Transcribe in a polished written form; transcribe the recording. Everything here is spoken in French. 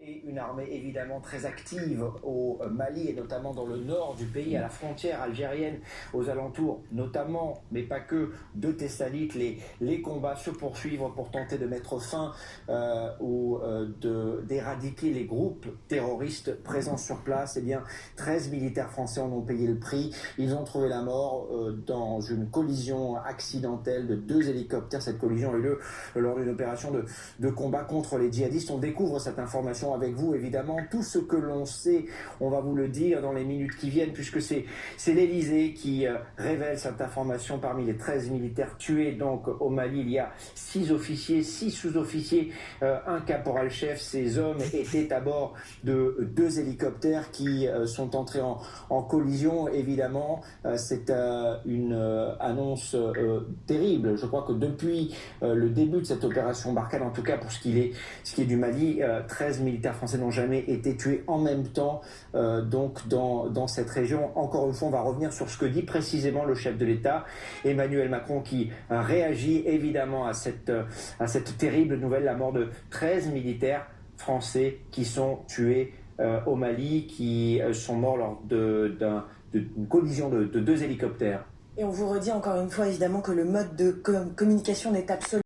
Et une armée évidemment très active au Mali et notamment dans le nord du pays, à la frontière algérienne, aux alentours notamment, mais pas que, de Thessalite. Les combats se poursuivent pour tenter de mettre fin ou d'éradiquer les groupes terroristes présents sur place. Eh bien, 13 militaires français en ont payé le prix. Ils ont trouvé la mort dans une collision accidentelle de 2 hélicoptères. Cette collision a eu lieu lors d'une opération de combat contre les djihadistes. On découvre cette information avec vous, évidemment. Tout ce que l'on sait, on va vous le dire dans les minutes qui viennent, puisque c'est l'Élysée qui révèle cette information. Parmi les 13 militaires tués donc au Mali, il y a 6 officiers, 6 sous-officiers, un caporal-chef. Ces hommes étaient à bord de 2 hélicoptères qui sont entrés en collision. Évidemment, c'est une annonce terrible. Je crois que depuis le début de cette opération Barkhane, en tout cas pour ce qui est du Mali, 13 militaires français n'ont jamais été tués en même temps donc dans cette région. Encore une fois, on va revenir sur ce que dit précisément le chef de l'État, Emmanuel Macron, qui réagit évidemment à cette terrible nouvelle, la mort de 13 militaires français qui sont tués au Mali, qui sont morts lors d'une collision de 2 hélicoptères. Et on vous redit encore une fois évidemment que le mode de communication n'est absolument